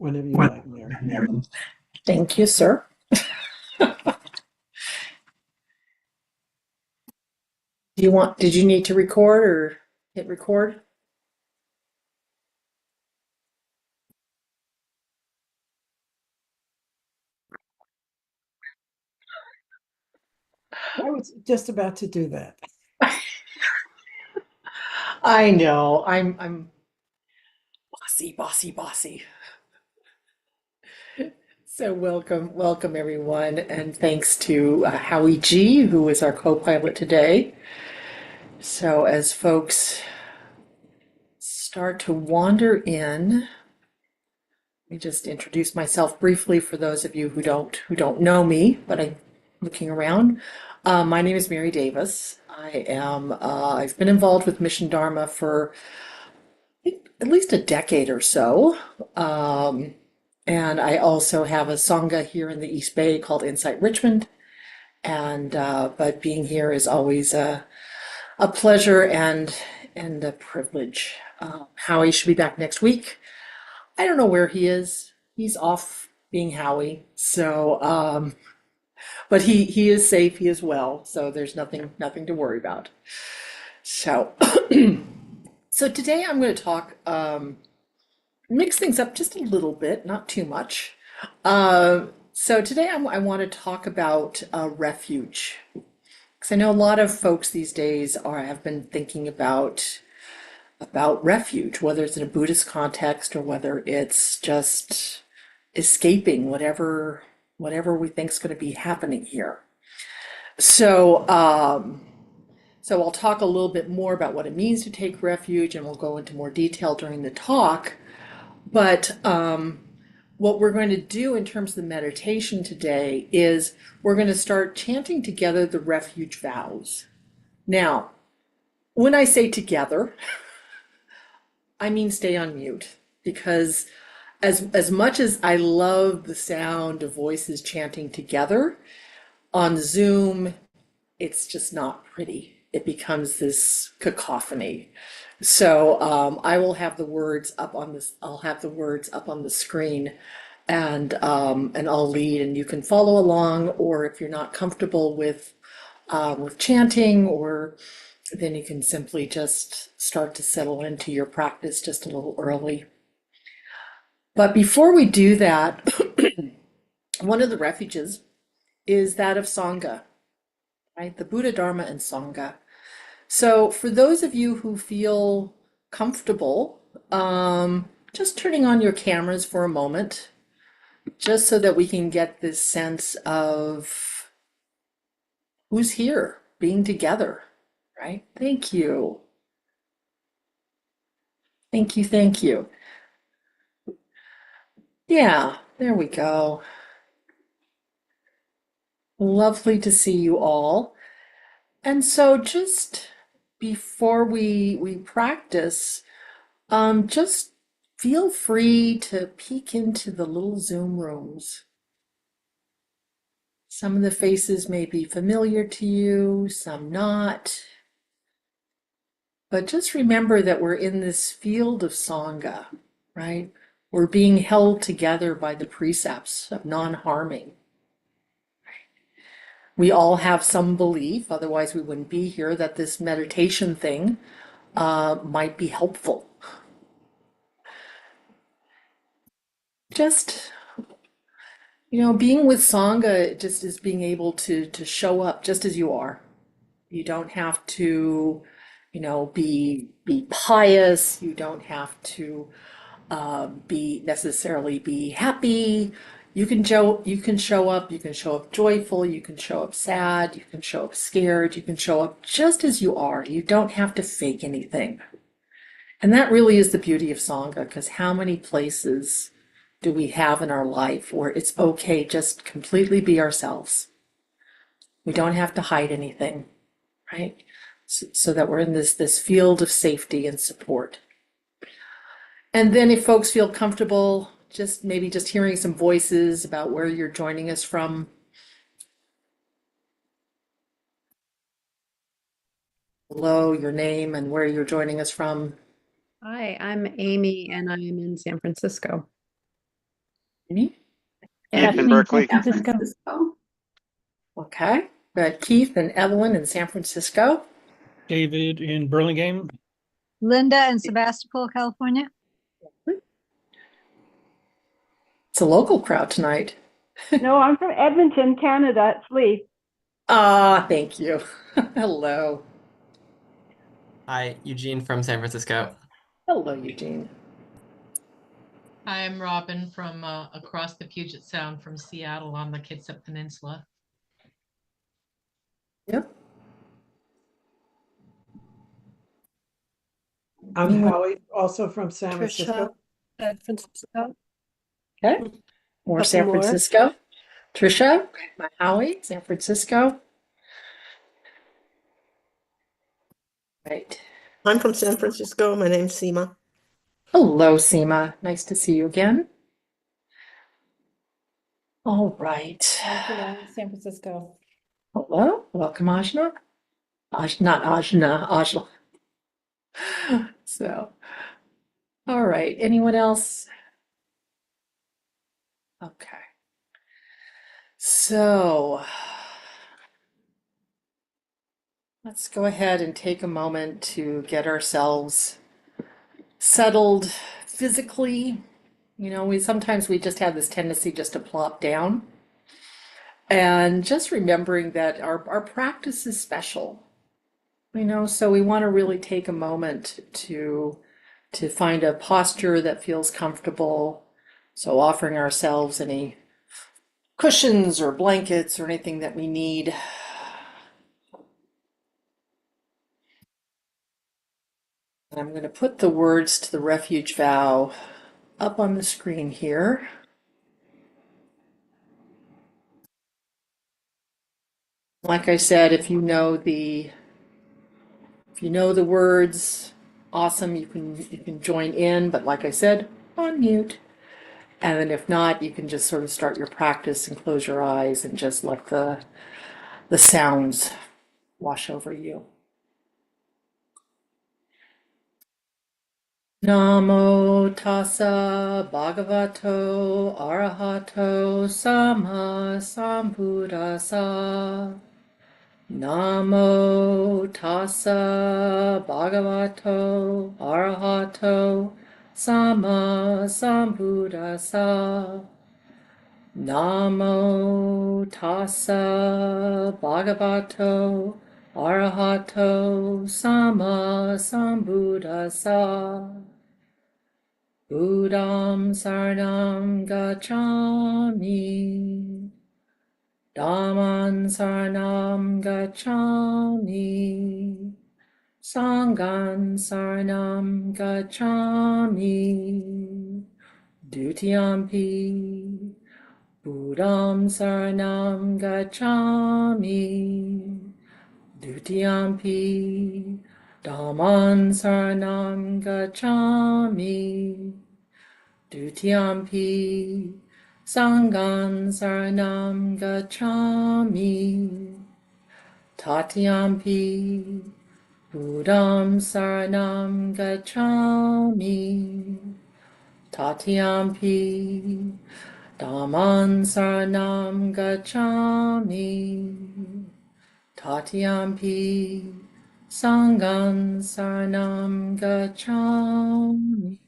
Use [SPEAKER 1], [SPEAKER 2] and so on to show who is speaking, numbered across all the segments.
[SPEAKER 1] Whenever you like, Mary.
[SPEAKER 2] Thank you, sir. Did you need to record or hit record?
[SPEAKER 1] I was just about to do that.
[SPEAKER 2] I know. I'm bossy, bossy, bossy. So welcome everyone, and thanks to Howie G, who is our co-pilot today. So as folks start to wander in, let me just introduce myself briefly for those of you who don't know me, but I'm looking around. My name is Mary Davis. I've been involved with Mission Dharma for at least a decade or so. And I also have a Sangha here in the East Bay called Insight Richmond. And but being here is always a pleasure and a privilege. Howie should be back next week. I don't know where he is. He's off being Howie. So but he is safe, he is well, so there's nothing to worry about. So so today I'm going to talk mix things up just a little bit, not too much. So today I want to talk about refuge, because I know a lot of folks these days have been thinking about refuge, whether it's in a Buddhist context or whether it's just escaping whatever we think is going to be happening here. So so I'll talk a little bit more about what it means to take refuge, and we'll go into more detail during the talk. But what we're going to do in terms of the meditation today is we're going to start chanting together the refuge vows. Now, when I say together, I mean stay on mute, because as much as I love the sound of voices chanting together, on Zoom, it's just not pretty. It becomes this cacophony. So I will have the words up on this. I'll have the words up on the screen, and I'll lead, and you can follow along. Or if you're not comfortable with chanting, or then you can simply just start to settle into your practice just a little early. But before we do that, one of the refuges is that of Sangha, right? The Buddha, Dharma, and Sangha. So for those of you who feel comfortable, just turning on your cameras for a moment, just so that we can get this sense of who's here, being together, right? Thank you. Thank you, thank you. Yeah, there we go. Lovely to see you all. And so just before we practice, just feel free to peek into the little Zoom rooms. Some of the faces may be familiar to you, some not. But just remember that we're in this field of Sangha, right? We're being held together by the precepts of non-harming. We all have some belief, otherwise we wouldn't be here, that this meditation thing might be helpful. Just, being with Sangha just is being able to show up just as you are. You don't have to, be pious. You don't have to be necessarily be happy. You can show up. You can show up joyful. You can show up sad. You can show up scared. You can show up just as you are. You don't have to fake anything. And that really is the beauty of Sangha, because how many places do we have in our life where it's okay just completely be ourselves? We don't have to hide anything, right? So that we're in this field of safety and support. And then if folks feel comfortable, maybe just hearing some voices about where you're joining us from. Hello, your name and where you're joining us from.
[SPEAKER 3] Hi, I'm Amy and I am in San Francisco.
[SPEAKER 2] Me?
[SPEAKER 3] Keith in Berkeley.
[SPEAKER 4] San Francisco.
[SPEAKER 2] Okay. We got Keith and Evelyn in San Francisco.
[SPEAKER 5] David in Burlingame.
[SPEAKER 6] Linda in Sebastopol, California.
[SPEAKER 2] It's a local crowd tonight.
[SPEAKER 4] No, I'm from Edmonton, Canada. It's Lee.
[SPEAKER 2] Ah, thank you. Hello.
[SPEAKER 7] Hi, Eugene from San Francisco.
[SPEAKER 2] Hello, Eugene.
[SPEAKER 8] I'm Robin from across the Puget Sound from Seattle on the Kitsap Peninsula.
[SPEAKER 2] Yep.
[SPEAKER 1] I'm Howie, also from San Francisco.
[SPEAKER 9] San Francisco.
[SPEAKER 2] Okay. More
[SPEAKER 9] Couple
[SPEAKER 2] San
[SPEAKER 9] more.
[SPEAKER 2] Francisco. Trisha, Howie, San Francisco. Right.
[SPEAKER 9] I'm from San Francisco. My name's Seema.
[SPEAKER 2] Hello, Seema. Nice to see you again. All right.
[SPEAKER 10] San Francisco.
[SPEAKER 2] Hello. Welcome, Ajna. Not Ajna, Ajla. So, all right. Anyone else? Okay. So, let's go ahead and take a moment to get ourselves settled physically. You know, sometimes we just have this tendency just to plop down. And just remembering that our practice is special. You know, so we want to really take a moment to find a posture that feels comfortable. So offering ourselves any cushions or blankets or anything that we need. I'm going to put the words to the refuge vow up on the screen here. Like I said, if you know the words, awesome, you can join in, but like I said, on mute. And then if not, you can just sort of start your practice and close your eyes and just let the sounds wash over you. Namo tassa bhagavato arahato sama sambuddhassa. Namo tassa bhagavato arahato sama sambuddhassa. Namo tassa bhagavato arahato sama sambuddhassa. Buddham saranam gacchami. Dhamman saranam gacchami. Sanghan saranam gacchami. Dutiyampi Buddham saranam gacchami. Dutiyampi Dhamman saranam gacchami. Dutiyampi Sanghan saranam gacchami. Tatiyampi Buddham saranam gacchami. Tatiyampi Dhamman saranam gacchami. Tatiyampi Sanghan saranam gacchami.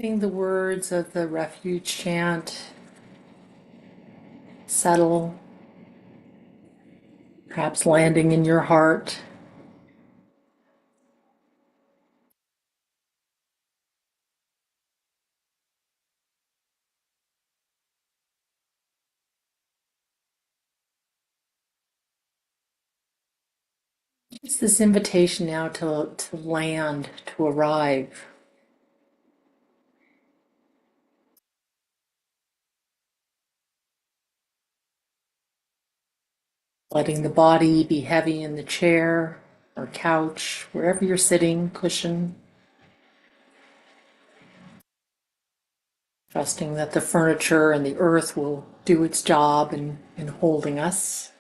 [SPEAKER 2] Sing the words of the refuge chant. Settle, perhaps landing in your heart. It's this invitation now to land, to arrive. Letting the body be heavy in the chair or couch, wherever you're sitting, cushion. Trusting that the furniture and the earth will do its job in holding us.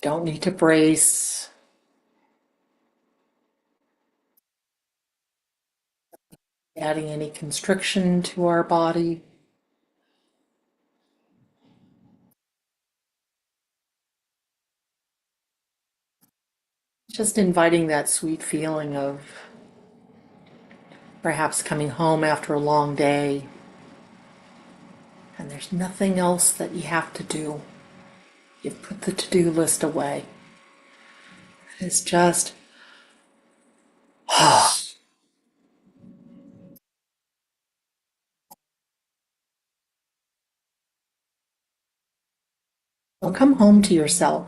[SPEAKER 2] Don't need to brace. Adding any constriction to our body. Just inviting that sweet feeling of perhaps coming home after a long day and there's nothing else that you have to do. You've put the to-do list away. It's just, well, come home to yourself.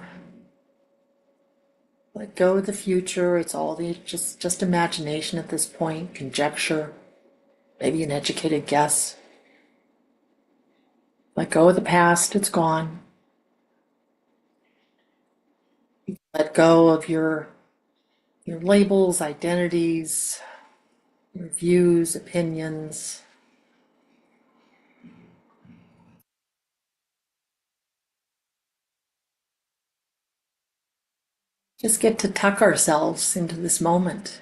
[SPEAKER 2] Let go of the future. It's all just imagination at this point, conjecture, maybe an educated guess. Let go of the past. It's gone. Let go of your labels, identities, your views, opinions. Just get to tuck ourselves into this moment.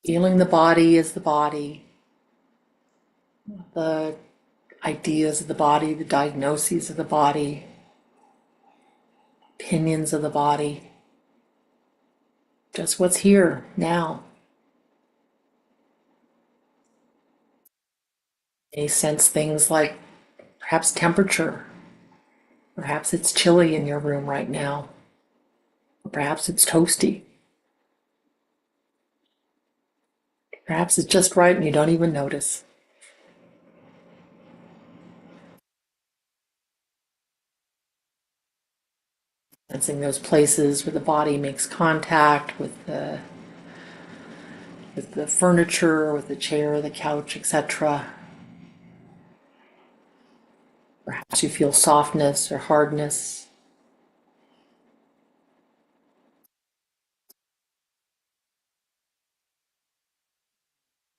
[SPEAKER 2] Feeling the body as the body, the ideas of the body, the diagnoses of the body, opinions of the body. Just what's here now. You sense things like perhaps temperature. Perhaps it's chilly in your room right now. Perhaps it's toasty. Perhaps it's just right and you don't even notice. Sensing those places where the body makes contact with the furniture, with the chair, the couch, etc. Perhaps you feel softness or hardness.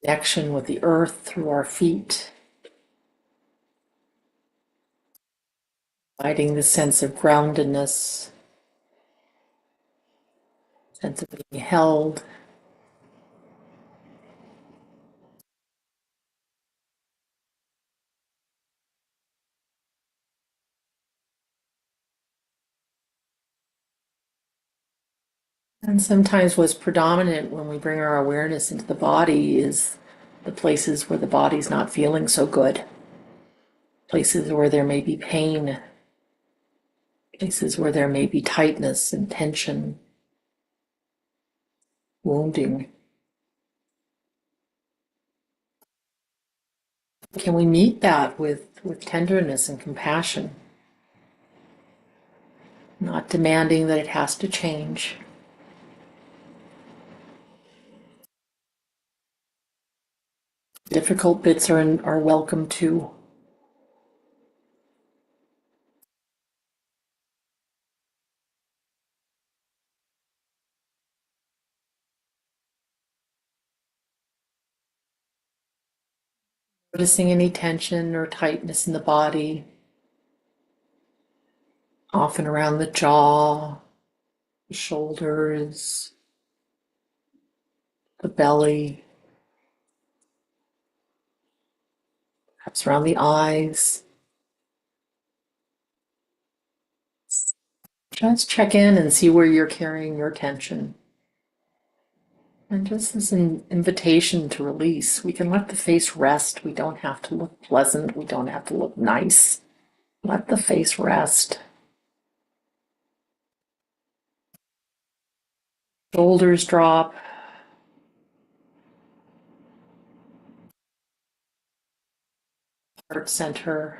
[SPEAKER 2] Connection with the earth through our feet. Inviting the sense of groundedness, sense of being held. And sometimes what's predominant when we bring our awareness into the body is the places where the body's not feeling so good. Places where there may be pain. Places where there may be tightness and tension, wounding. Can we meet that with tenderness and compassion? Not demanding that it has to change. Difficult bits are welcome too. Noticing any tension or tightness in the body, often around the jaw, the shoulders, the belly, perhaps around the eyes. Just check in and see where you're carrying your tension. And just as an invitation to release, we can let the face rest. We don't have to look pleasant. We don't have to look nice. Let the face rest. Shoulders drop. Heart center.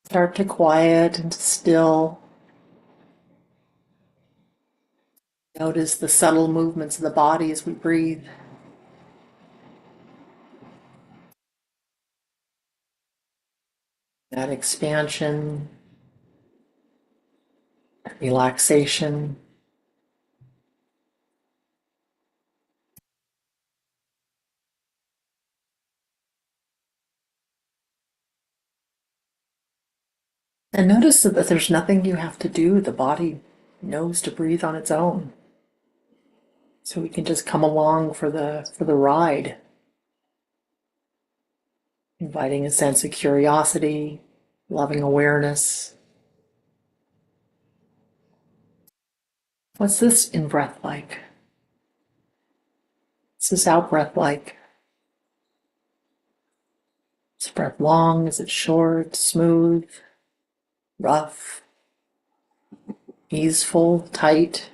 [SPEAKER 2] Start to quiet and to still. Notice the subtle movements of the body as we breathe. That expansion, relaxation. And notice that there's nothing you have to do. The body knows to breathe on its own. So we can just come along for the ride. Inviting a sense of curiosity, loving awareness. What's this in breath like? What's this out breath like? Is breath long? Is it short, smooth, rough, easeful, tight?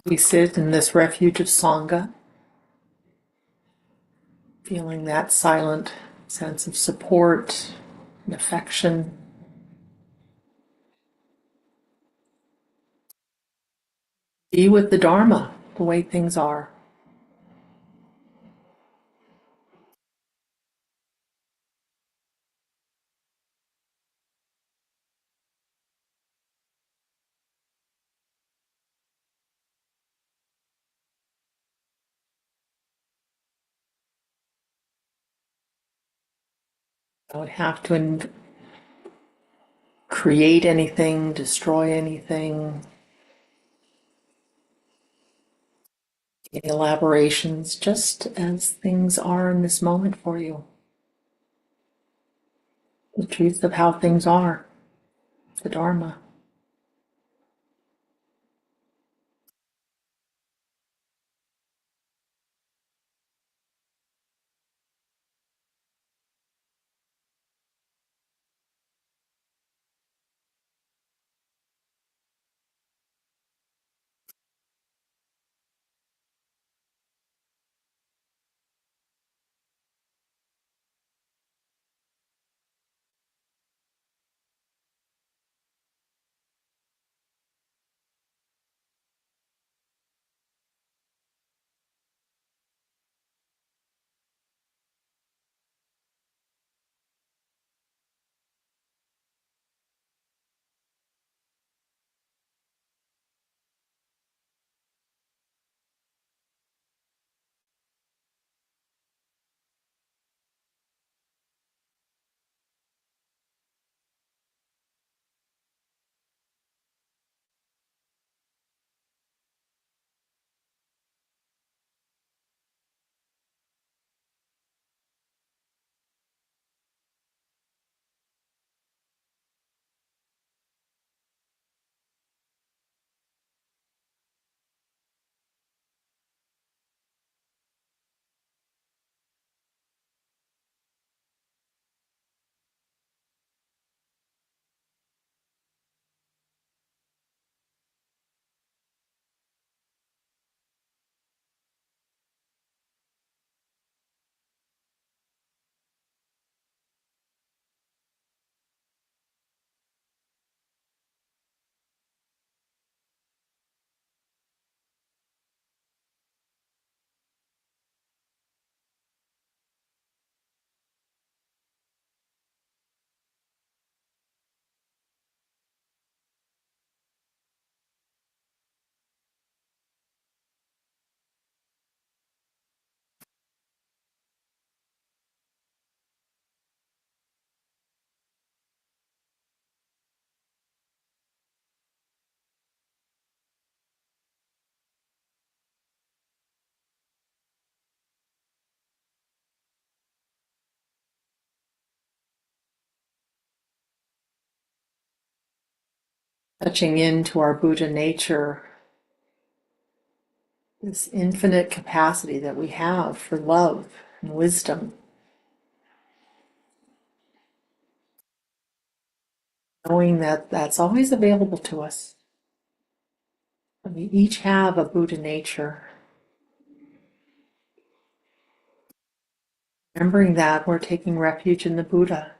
[SPEAKER 2] We sit in this refuge of Sangha, feeling that silent sense of support and affection. Be with the Dharma, the way things are. Don't have to create anything, destroy anything, any elaborations, just as things are in this moment for you. The truth of how things are, the Dharma. touching into our Buddha nature, this infinite capacity that we have for love and wisdom. Knowing that that's always available to us. We each have a Buddha nature. Remembering that we're taking refuge in the Buddha.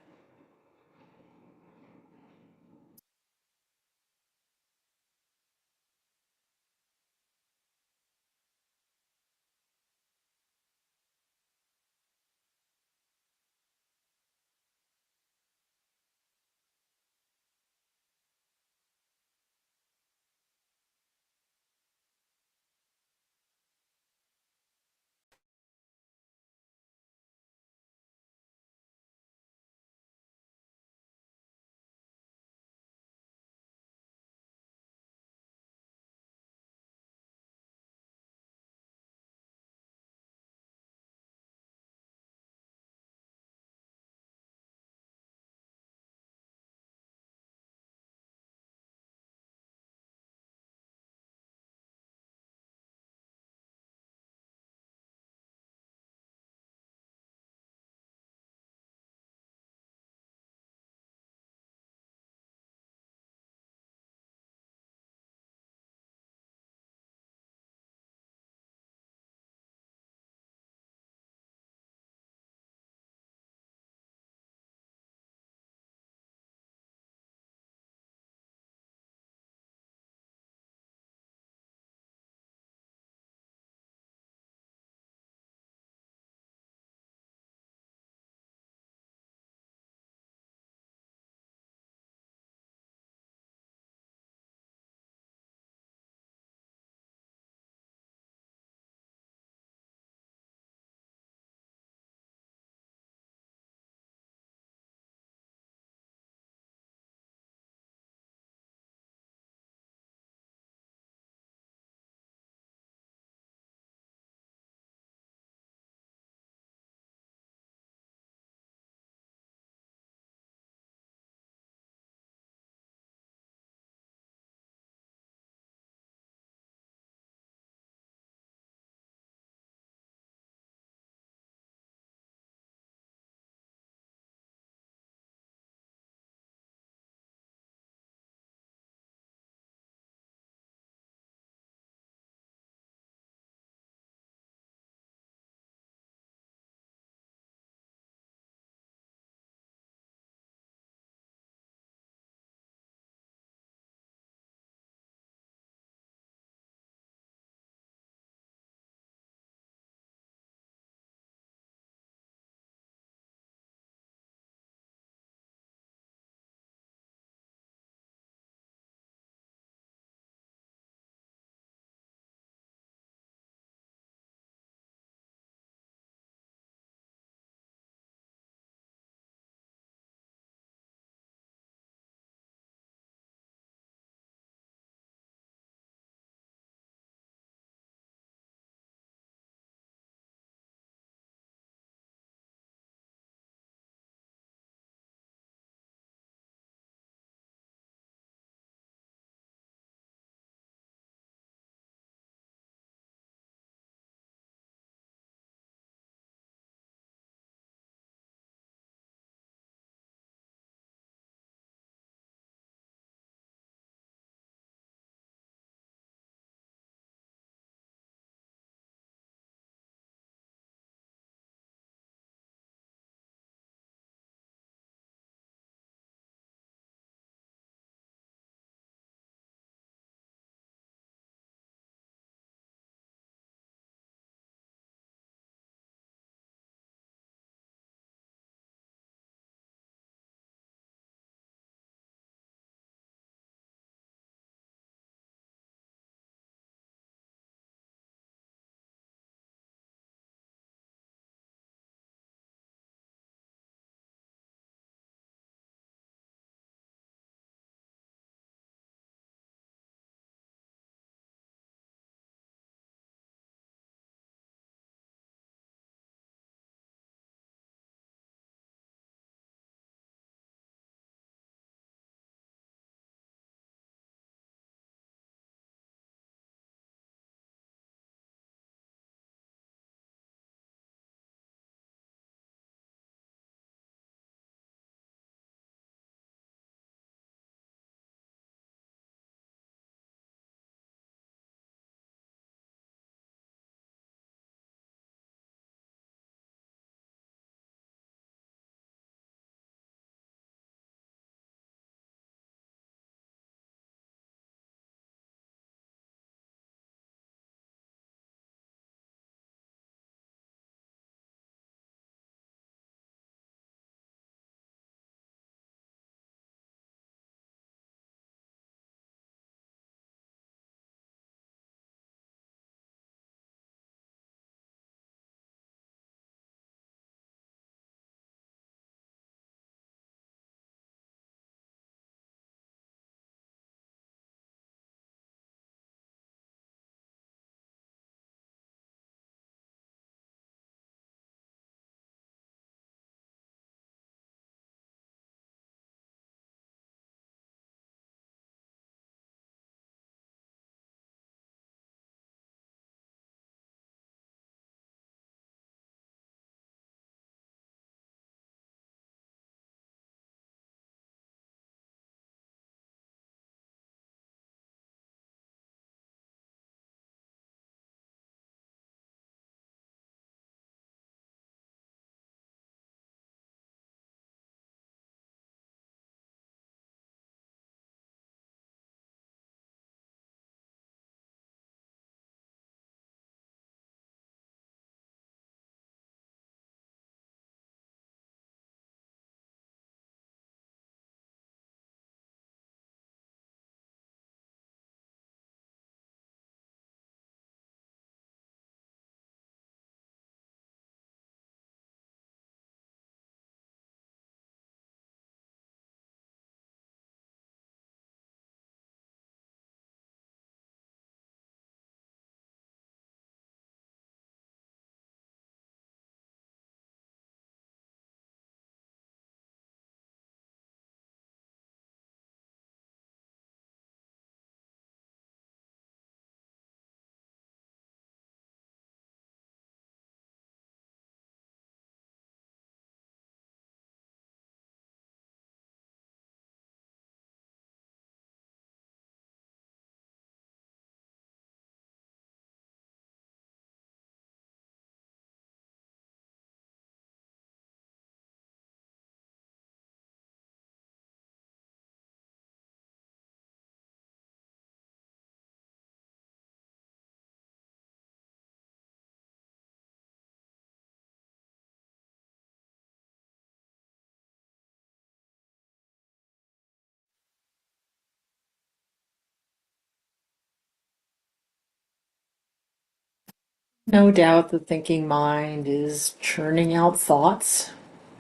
[SPEAKER 2] No doubt the thinking mind is churning out thoughts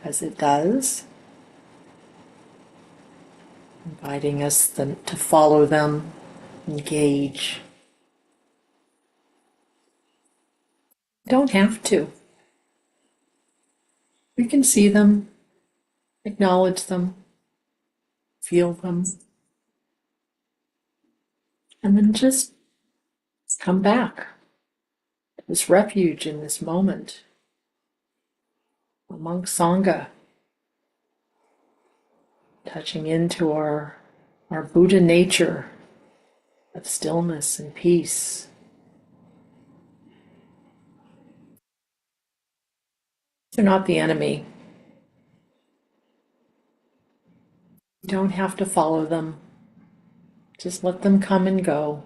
[SPEAKER 2] as it does, inviting us to follow them, engage. Don't have to. We can see them, acknowledge them, feel them, and then just come back to this refuge in this moment among Sangha, touching into our Buddha nature of stillness and peace. They're not the enemy. You don't have to follow them. Just let them come and go.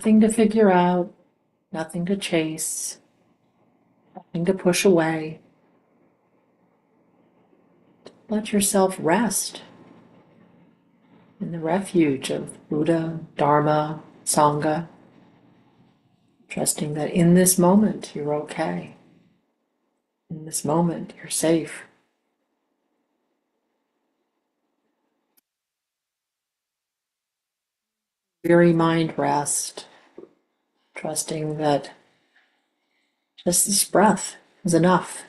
[SPEAKER 2] Nothing to figure out, nothing to chase, nothing to push away. Let yourself rest in the refuge of Buddha, Dharma, Sangha, trusting that in this moment you're okay. In this moment you're safe. Weary mind rest, trusting that just this breath is enough.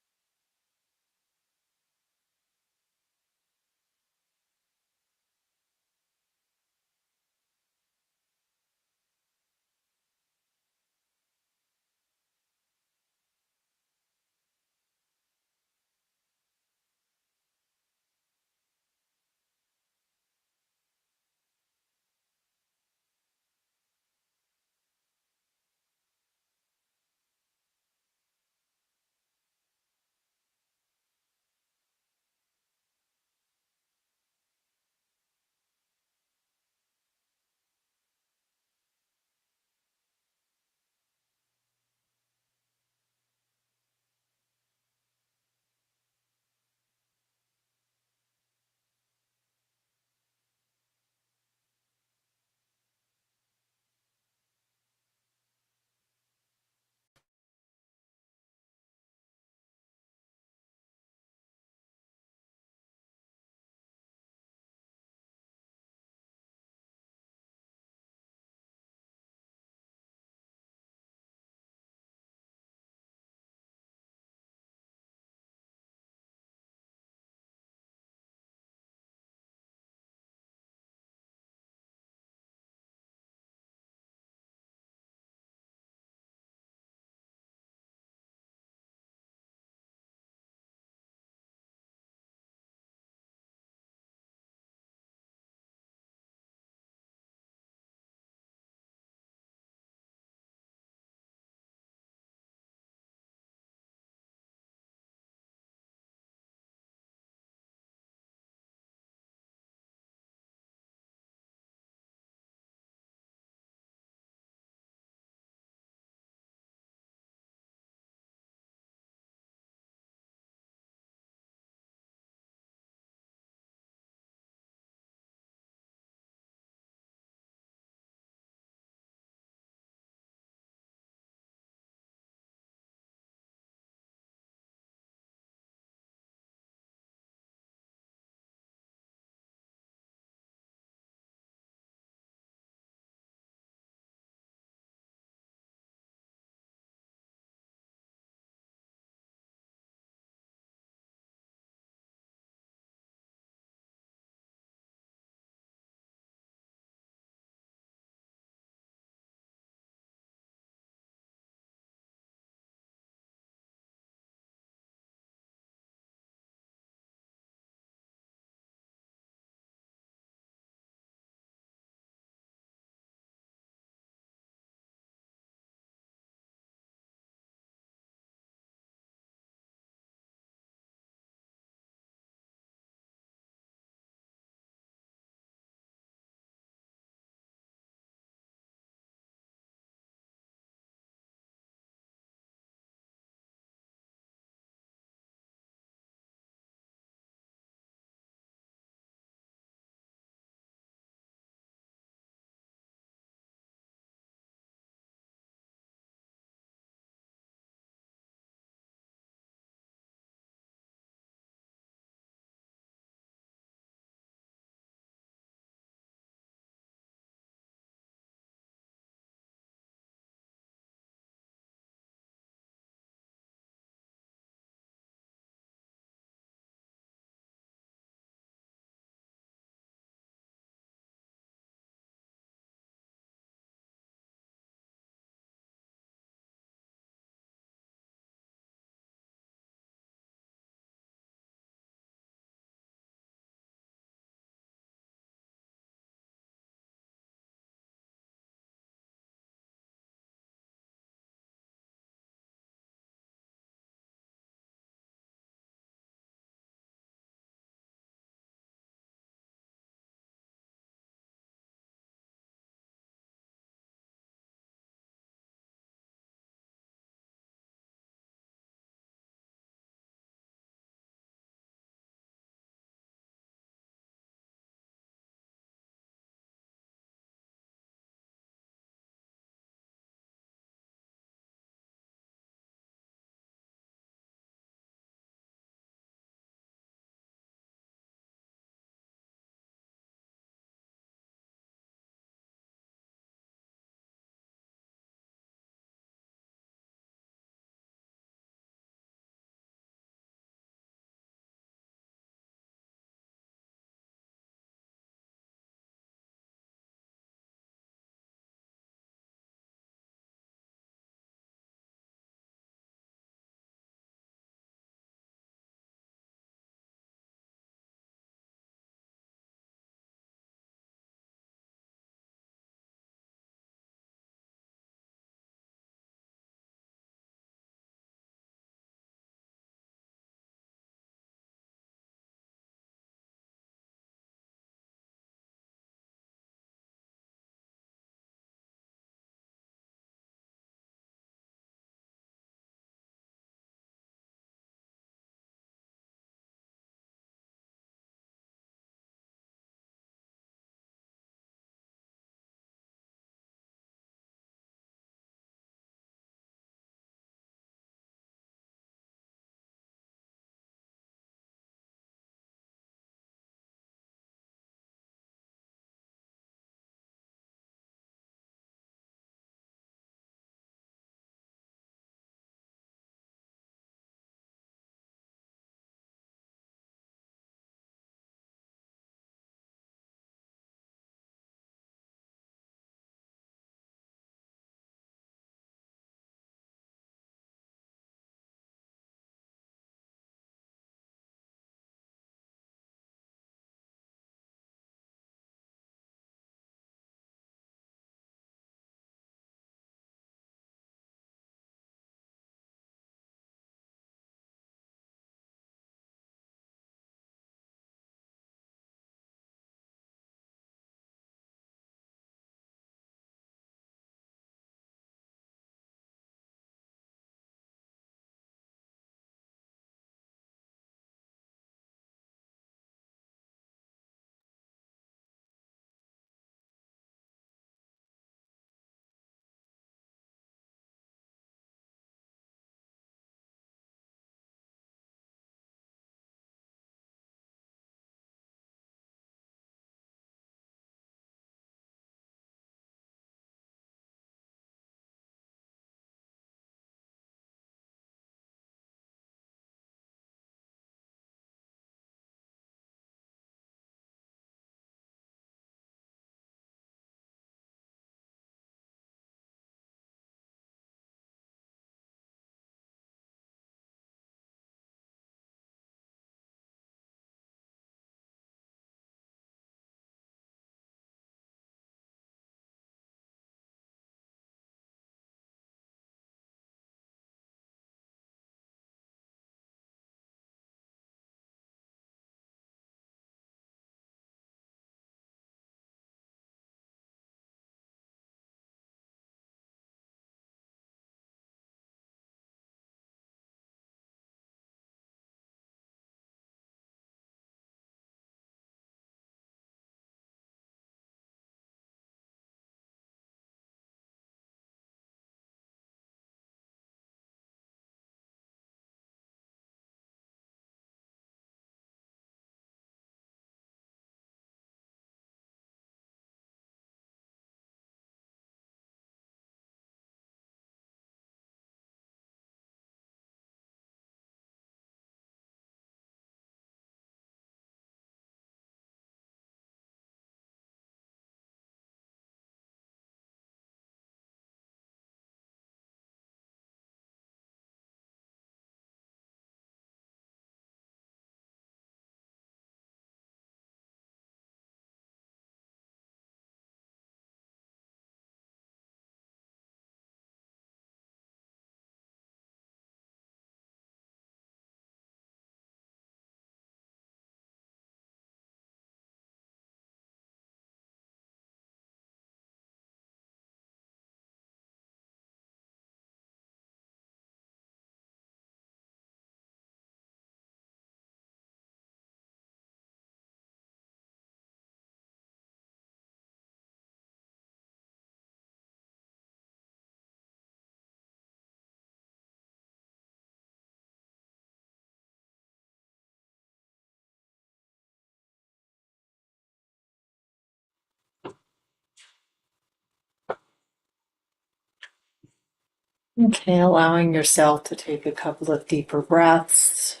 [SPEAKER 2] Okay, allowing yourself to take a couple of deeper breaths,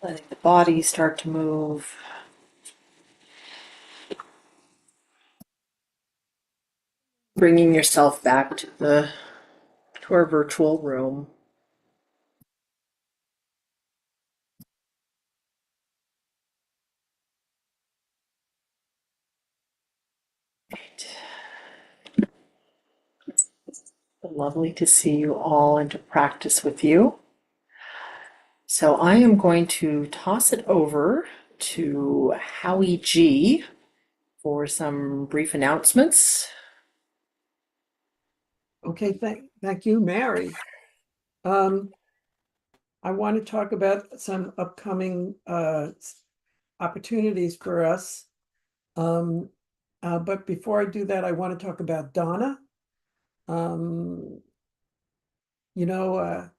[SPEAKER 2] letting the body start to move. Bringing yourself back to our virtual room. Lovely to see you all and to practice with you. So I am going to toss it over to Howie G for some brief announcements.
[SPEAKER 1] Okay, thank you, Mary. I want to talk about some upcoming opportunities for us. But before I do that, I want to talk about Donna. You know,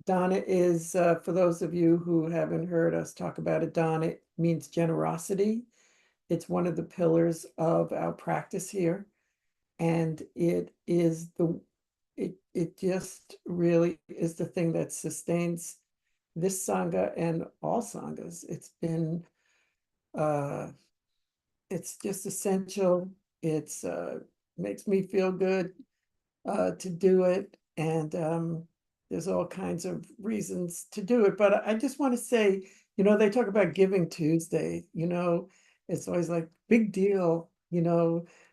[SPEAKER 1] Donna is, for those of you who haven't heard us talk about it, Donna means generosity. It's one of the pillars of our practice here. And it is it just really is the thing that sustains this Sangha and all Sanghas. It's just essential. It's makes me feel good to do it. And there's all kinds of reasons to do it. But I just want to say, they talk about Giving Tuesday, it's always like big deal,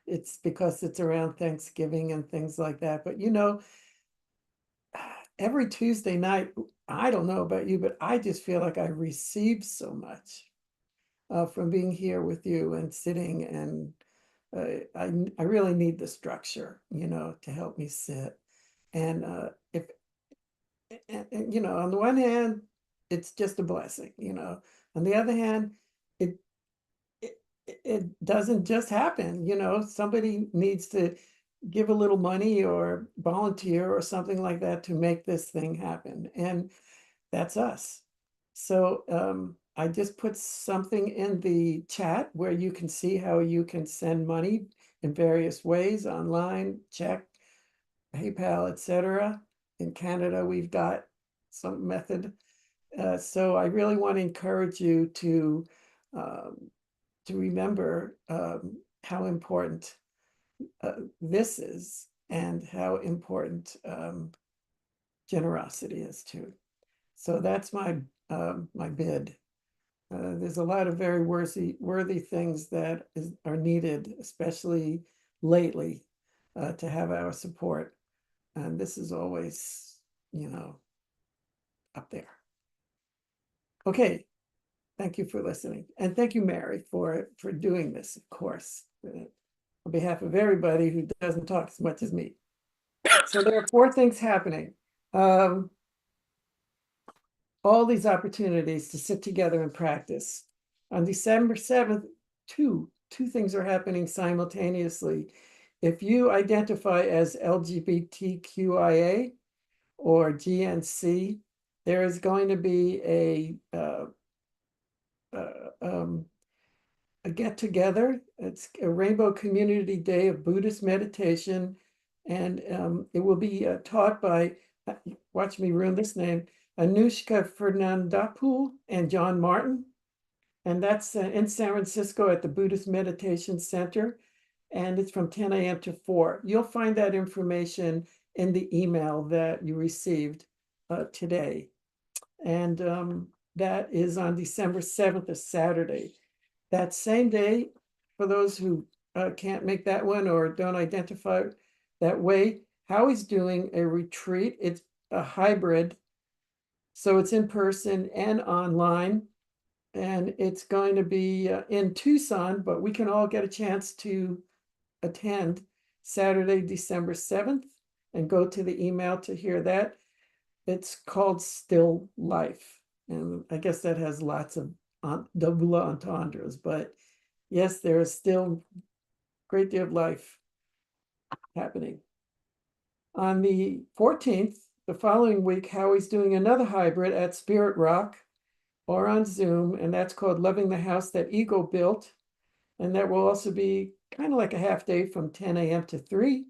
[SPEAKER 1] it's because it's around Thanksgiving and things like that. But, every Tuesday night, I don't know about you, but I just feel like I receive so much from being here with you and sitting, and I really need the structure, to help me sit. And if and, on the one hand, it's just a blessing, On the other hand, it it, it doesn't just happen, Somebody needs to give a little money or volunteer or something like that to make this thing happen. And that's us. So I just put something in the chat where you can see how you can send money in various ways, online, check, PayPal, etc. In Canada, we've got some method. So I really want to encourage you to remember how important this is, and how important generosity is too. So that's my my bid. There's a lot of very worthy things that are needed, especially lately, to have our support. And this is always, up there. Okay, thank you for listening. And thank you, Mary, for doing this, of course, on behalf of everybody who doesn't talk as much as me. So there are 4 things happening. All these opportunities to sit together and practice. On December 7th, two things are happening simultaneously. If you identify as LGBTQIA or GNC, there is going to be a get together. It's a Rainbow Community Day of Buddhist meditation, and it will be taught by, watch me ruin this name, Anushka Fernandapool and John Martin. And that's in San Francisco at the Buddhist Meditation Center. And it's from 10 a.m. to 4. You'll find that information in the email that you received today. And that is on December 7th, a Saturday. That same day, for those who can't make that one or don't identify that way, Howie's doing a retreat. It's a hybrid, so it's in person and online, and it's going to be in Tucson, but we can all get a chance to attend Saturday, December 7th, and go to the email to hear that. It's called Still Life, and I guess that has lots of double entendres, but yes, there is still a great deal of life happening. On the 14th, the following week, Howie's doing another hybrid at Spirit Rock or on Zoom, and that's called Loving the House That Ego Built. And that will also be kind of like a half day from 10 a.m. to 3.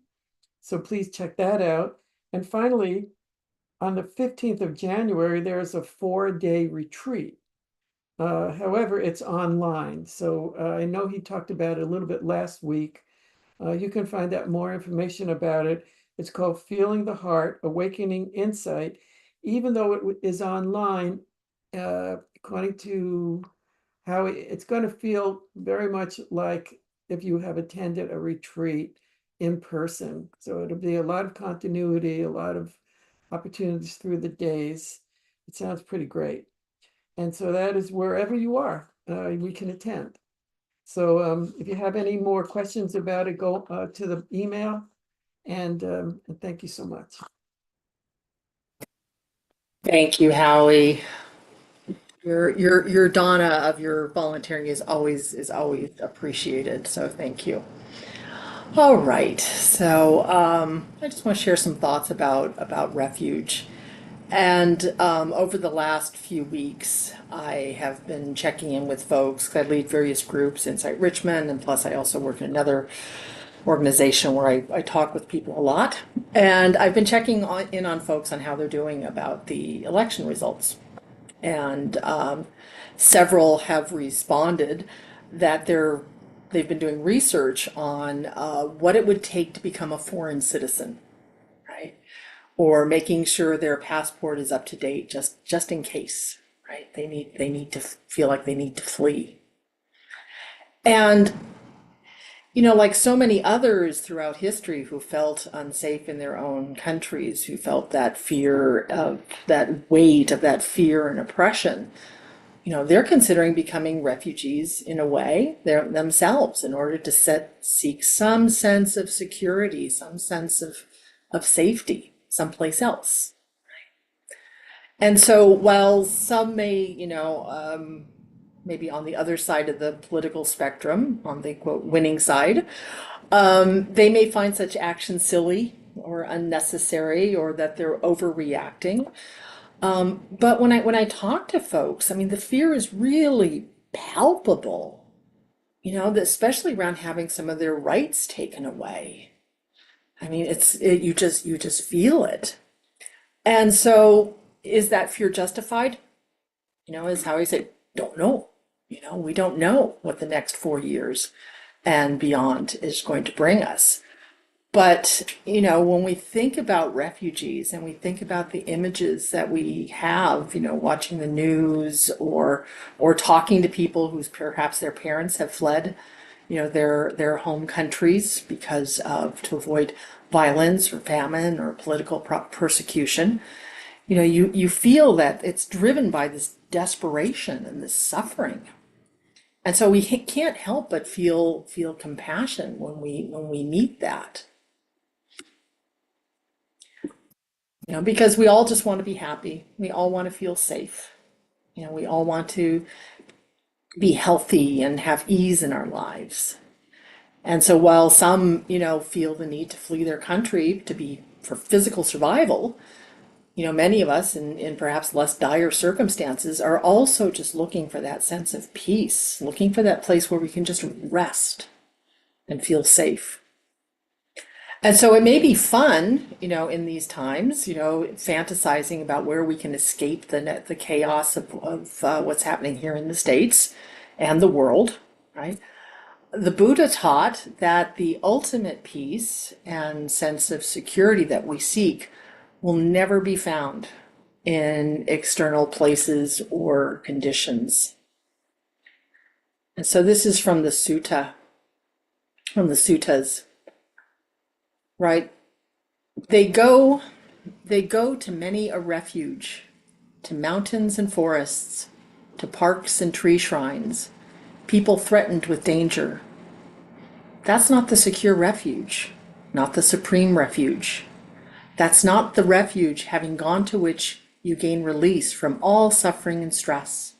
[SPEAKER 1] So please check that out. And finally, on the 15th of January, there's a 4-day retreat. However, it's online. So I know he talked about it a little bit last week. You can find out more information about it. It's called Feeling the Heart, Awakening Insight. Even though it is online, according to how it's going to feel very much like if you have attended a retreat in person. So it'll be a lot of continuity, a lot of opportunities through the days. It sounds pretty great. And so that is wherever you are, we can attend. So if you have any more questions about it, go to the email. And thank you so much.
[SPEAKER 2] Thank you, Howie. Your Donna of your volunteering is always appreciated. So thank you. All right. So I just want to share some thoughts about refuge. And over the last few weeks, I have been checking in with folks. I lead various groups inside Richmond, and plus I also work in another organization where I talk with people a lot. And I've been checking in on folks on how they're doing about the election results. And several have responded that they've been doing research on what it would take to become a foreign citizen, right? Or making sure their passport is up to date just in case, right? They need to feel like they need to flee. And like so many others throughout history who felt unsafe in their own countries, who felt that fear of that weight of that fear and oppression, they're considering becoming refugees in a way themselves in order to seek some sense of security, some sense of safety someplace else. And so while some may, maybe on the other side of the political spectrum, on the quote winning side, they may find such action silly or unnecessary, or that they're overreacting. But when I talk to folks, I mean, the fear is really palpable, especially around having some of their rights taken away. I mean, you just feel it. And so is that fear justified? As Howie said, don't know. We don't know what the next 4 years and beyond is going to bring us. But, when we think about refugees and we think about the images that we have, watching the news or talking to people whose perhaps their parents have fled, their home countries to avoid violence or famine or political persecution, you feel that it's driven by this desperation and this suffering. And so we can't help but feel compassion when we meet that. Because we all just want to be happy. We all want to feel safe. We all want to be healthy and have ease in our lives. And so while some, feel the need to flee their country for physical survival, many of us in perhaps less dire circumstances are also just looking for that sense of peace, looking for that place where we can just rest and feel safe. And so it may be fun, in these times, fantasizing about where we can escape the chaos of what's happening here in the States and the world, right? The Buddha taught that the ultimate peace and sense of security that we seek will never be found in external places or conditions. And so this is from the suttas, right? They go to many a refuge, to mountains and forests, to parks and tree shrines, people threatened with danger. That's not the secure refuge, not the supreme refuge. That's not the refuge having gone to which you gain release from all suffering and stress.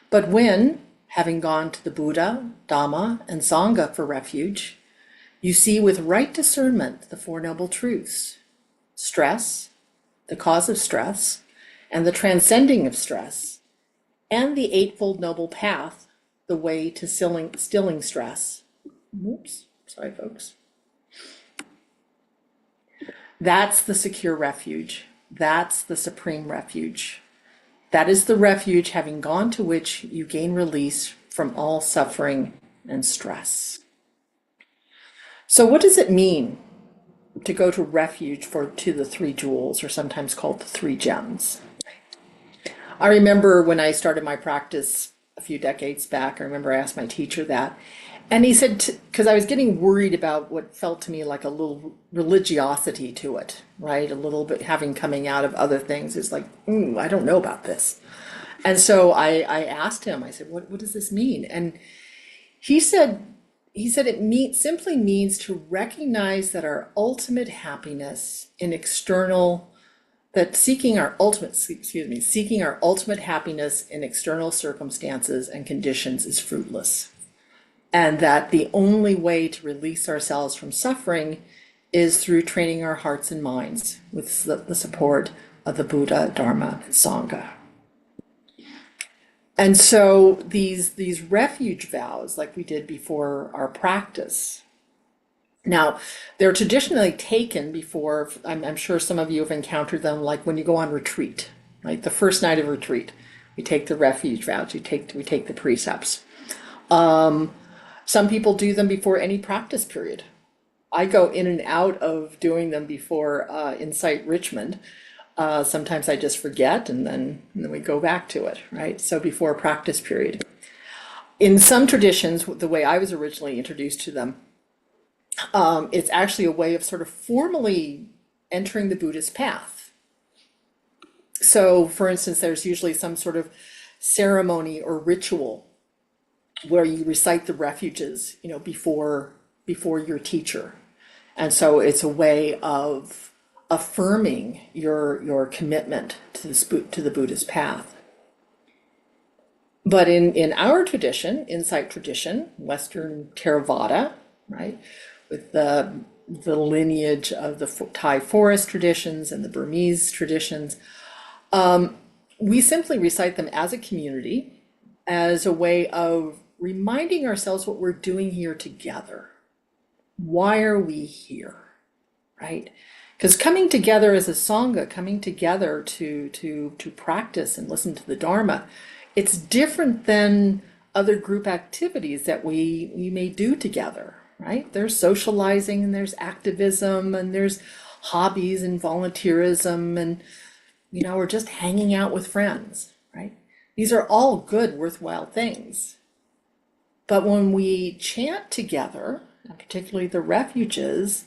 [SPEAKER 2] But when, having gone to the Buddha, Dharma, and Sangha for refuge, you see with right discernment the Four Noble Truths, stress, the cause of stress, and the transcending of stress, and the Eightfold Noble Path, the way to stilling stress. Oops, sorry folks. That's the secure refuge. That's the supreme refuge. That is the refuge having gone to which you gain release from all suffering and stress. So what does it mean to go to refuge to the three jewels, or sometimes called the three gems? I remember when I started my practice a few decades back, I remember I asked my teacher that, and he said, because I was getting worried about what felt to me like a little religiosity to it, right? A little bit having coming out of other things. It's like, I don't know about this. And so I asked him, I said, what does this mean? And he said it simply means to recognize that our ultimate happiness in external, seeking our ultimate happiness in external circumstances and conditions is fruitless. And that the only way to release ourselves from suffering is through training our hearts and minds with the support of the Buddha, Dharma, and Sangha. And so these refuge vows, like we did before our practice, now they're traditionally taken before, I'm sure some of you have encountered them, like when you go on retreat, like the first night of retreat, we take the refuge vows, we take the precepts. Some people do them before any practice period. I go in and out of doing them before Insight Richmond. Sometimes I just forget, and then we go back to it, right? So before a practice period. In some traditions, the way I was originally introduced to them, it's actually a way of sort of formally entering the Buddhist path. So, for instance, there's usually some sort of ceremony or ritual where you recite the refuges, before your teacher. And so it's a way of affirming your commitment to the Buddhist path. But in our tradition, Insight tradition, Western Theravada, right, with the lineage of the Thai forest traditions and the Burmese traditions, we simply recite them as a community, as a way of reminding ourselves what we're doing here together. Why are we here, right? Because coming together as a Sangha, coming together to practice and listen to the Dharma, it's different than other group activities that we may do together, right? There's socializing and there's activism and there's hobbies and volunteerism and, we're just hanging out with friends, right? These are all good, worthwhile things. But when we chant together, and particularly the refuges,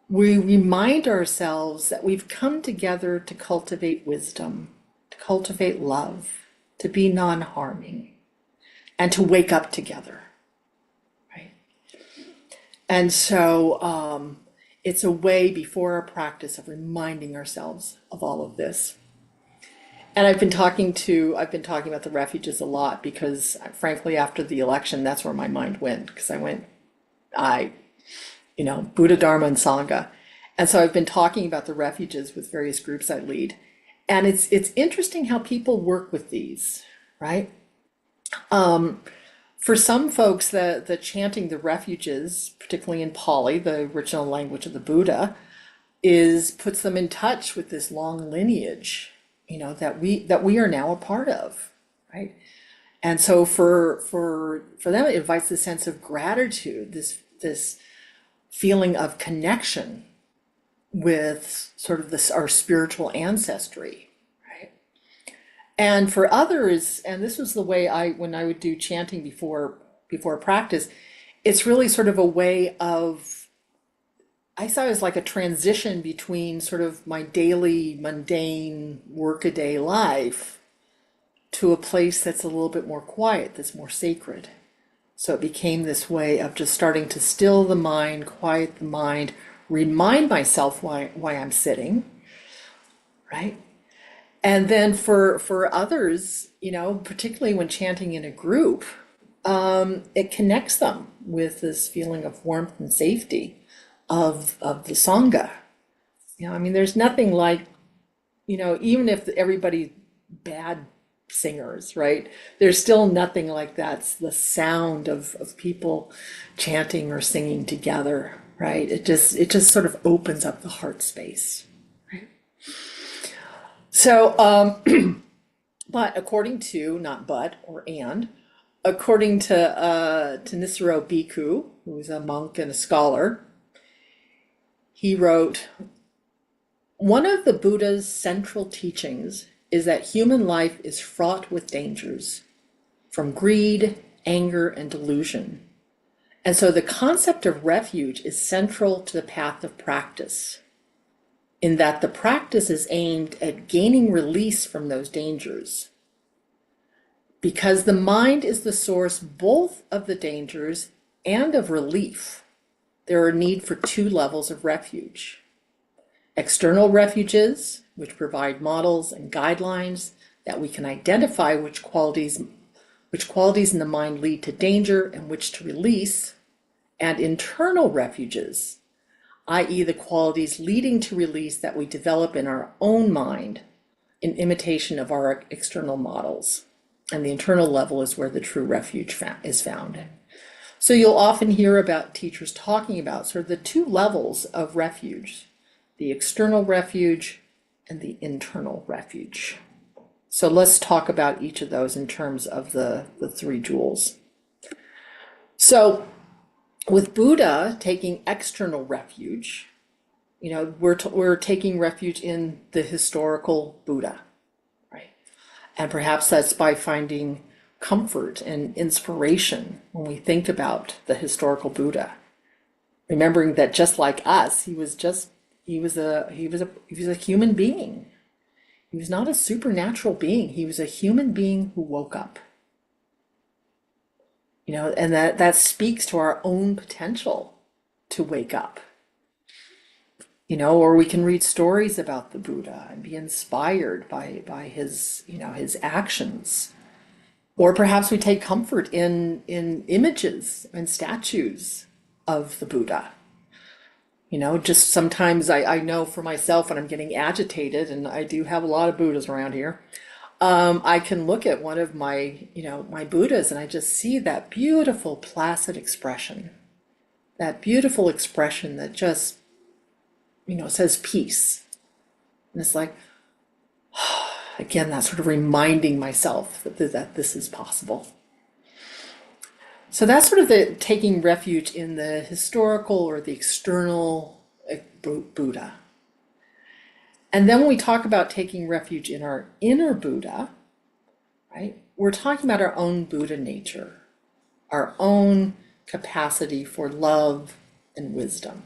[SPEAKER 2] we remind ourselves that we've come together to cultivate wisdom, to cultivate love, to be non-harming, and to wake up together, right? And so it's a way before our practice of reminding ourselves of all of this. And I've been talking about the refuges a lot because, frankly, after the election, that's where my mind went, because Buddha, Dharma, and Sangha. And so I've been talking about the refuges with various groups I lead. And it's interesting how people work with these, right? For some folks, the chanting the refuges, particularly in Pali, the original language of the Buddha, puts them in touch with this long lineage, that we are now a part of, right? And so for them, it invites a sense of gratitude, this feeling of connection with sort of our spiritual ancestry, right? And for others, and this was the way when I would do chanting before practice, it's really sort of a way of, I saw it as like a transition between sort of my daily mundane workaday life to a place that's a little bit more quiet, that's more sacred. So it became this way of just starting to still the mind, quiet the mind, remind myself why I'm sitting, right? And then for others, particularly when chanting in a group, it connects them with this feeling of warmth and safety of the Sangha. There's nothing like, even if everybody bad singers, right? There's still nothing like that. It's the sound of people chanting or singing together, right? It just sort of opens up the heart space, right? So, but according to, not but, or and, according to Nisaro Bhikkhu, who was a monk and a scholar, he wrote, one of the Buddha's central teachings is that human life is fraught with dangers, from greed, anger, and delusion. And so the concept of refuge is central to the path of practice, in that the practice is aimed at gaining release from those dangers. Because the mind is the source both of the dangers and of relief, there are a need for two levels of refuge. External refuges, which provide models and guidelines that we can identify which qualities in the mind lead to danger and which to release, and internal refuges, i.e. the qualities leading to release that we develop in our own mind in imitation of our external models. And the internal level is where the true refuge is found. So you'll often hear about teachers talking about sort of the two levels of refuge, the external refuge and the internal refuge. So let's talk about each of those in terms of the three jewels. So with Buddha taking external refuge, we're taking refuge in the historical Buddha, right? And perhaps that's by finding comfort and inspiration when we think about the historical Buddha, remembering that just like us, he was a human being. He was not a supernatural being. He was a human being who woke up. And that speaks to our own potential to wake up. Or we can read stories about the Buddha and be inspired by his actions. Or perhaps we take comfort in images and statues of the Buddha. Just sometimes I know for myself when I'm getting agitated, and I do have a lot of Buddhas around here, I can look at one of my Buddhas and I just see that beautiful placid expression, that just, says peace. And it's like, again, that sort of reminding myself that this is possible. So that's sort of the taking refuge in the historical or the external Buddha. And then when we talk about taking refuge in our inner Buddha, right, we're talking about our own Buddha nature, our own capacity for love and wisdom,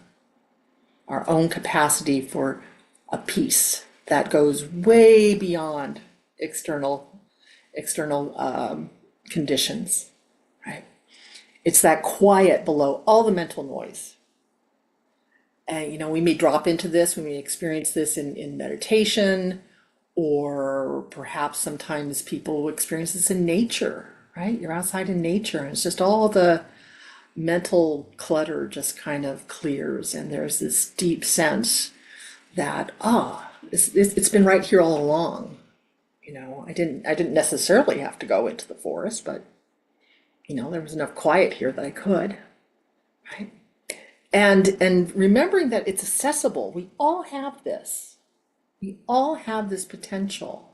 [SPEAKER 2] our own capacity for a peace that goes way beyond external conditions, right? It's that quiet below all the mental noise. And, we may drop into this, we may experience this in meditation, or perhaps sometimes people experience this in nature, right? You're outside in nature and it's just all the mental clutter just kind of clears. And there's this deep sense that, it's been right here all along. I didn't necessarily have to go into the forest, but there was enough quiet here that I could, right? And remembering that it's accessible. We all have this. We all have this potential.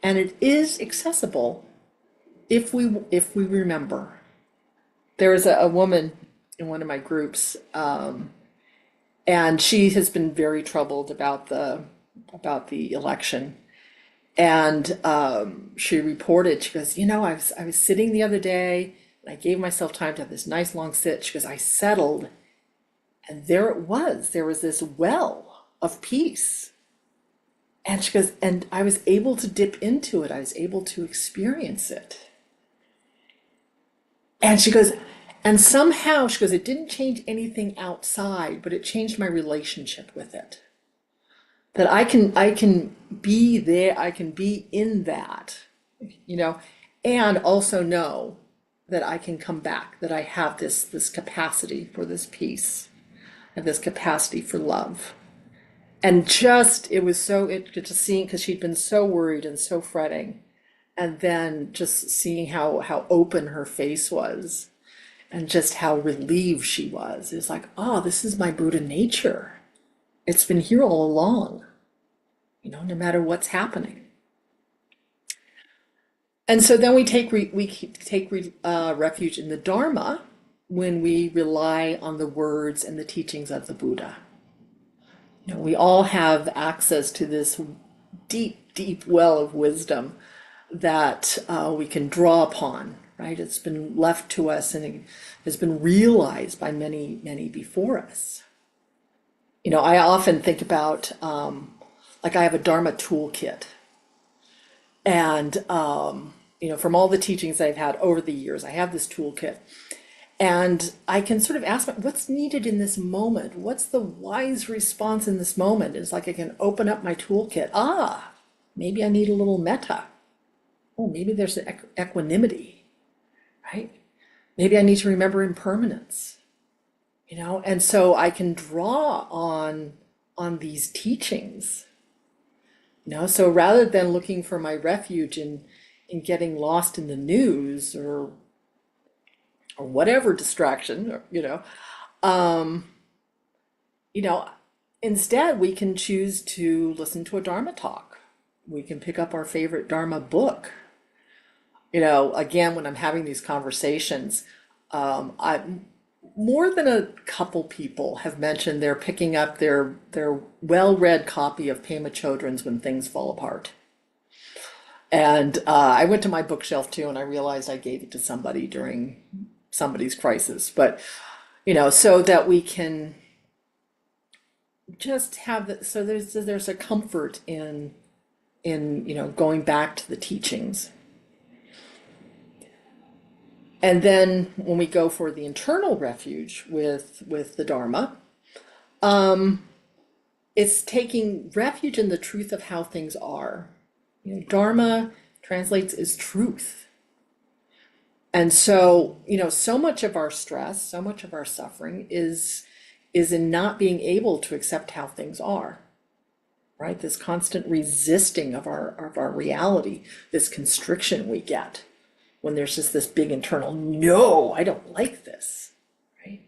[SPEAKER 2] And it is accessible if we remember. There was a woman in one of my groups, and she has been very troubled about the election. And she reported, she goes, I was sitting the other day, and I gave myself time to have this nice long sit. She goes, I settled, and there was this well of peace. And she goes, and I was able to dip into it. I was able to experience it. And she goes, and somehow, she goes, it didn't change anything outside, but it changed my relationship with it. That I can be there, I can be in that, and also know that I can come back, that I have this capacity for this peace and this capacity for love. And just seeing, because she'd been so worried and so fretting, and then just seeing how open her face was, and just how relieved she was. It's like, oh, this is my Buddha nature. It's been here all along, no matter what's happening. And so then we take refuge in the Dharma when we rely on the words and the teachings of the Buddha. We all have access to this deep, deep well of wisdom that we can draw upon, right? It's been left to us and it has been realized by many, many before us. I often think about, like I have a Dharma toolkit. And, from all the teachings I've had over the years, I have this toolkit. And I can sort of ask what's needed in this moment? What's the wise response in this moment? It's like I can open up my toolkit. Maybe I need a little metta. Oh, maybe there's an equanimity, right? Maybe I need to remember impermanence, and so I can draw on these teachings, so rather than looking for my refuge in getting lost in the news or whatever distraction, instead we can choose to listen to a Dharma talk. We can pick up our favorite Dharma book. Again, when I'm having these conversations, more than a couple people have mentioned they're picking up their well-read copy of Pema Chodron's When Things Fall Apart. And I went to my bookshelf too, and I realized I gave it to somebody during somebody's crisis. But, so that we can just have so there's a comfort in going back to the teachings. And then when we go for the internal refuge with the Dharma, it's taking refuge in the truth of how things are. Dharma translates as truth. And so, so much of our stress, so much of our suffering is in not being able to accept how things are, right? This constant resisting of our reality, this constriction we get when there's just this big internal, no, I don't like this, right?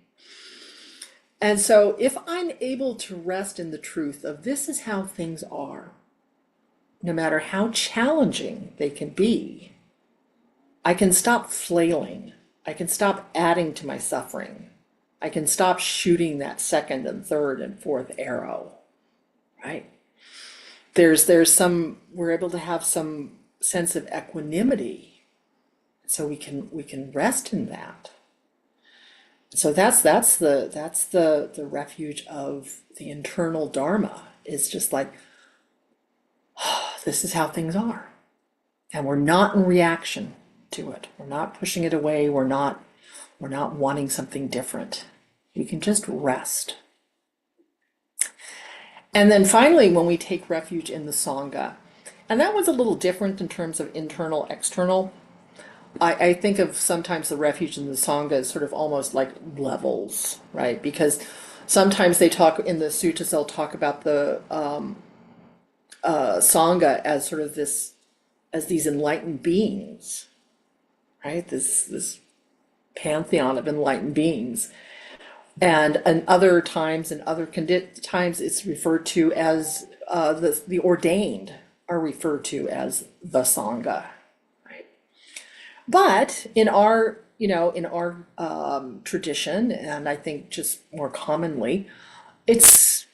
[SPEAKER 2] And so if I'm able to rest in the truth of this is how things are, no matter how challenging they can be, I can stop flailing. I can stop adding to my suffering. I can stop shooting that second and third and fourth arrow, right? We're able to have some sense of equanimity. So we can rest in that. So that's the refuge of the internal Dharma. Is just like, this is how things are. And we're not in reaction to it. We're not pushing it away. We're not wanting something different. We can just rest. And then finally, when we take refuge in the Sangha, and that was a little different in terms of internal, external. I think of sometimes the refuge in the Sangha as sort of almost like levels, right? Because sometimes they talk in the suttas, they'll talk about the Sangha as sort of as these enlightened beings, right? This pantheon of enlightened beings. And other times, times it's referred to as the ordained are referred to as the Sangha. But in our tradition, and I think just more commonly, it's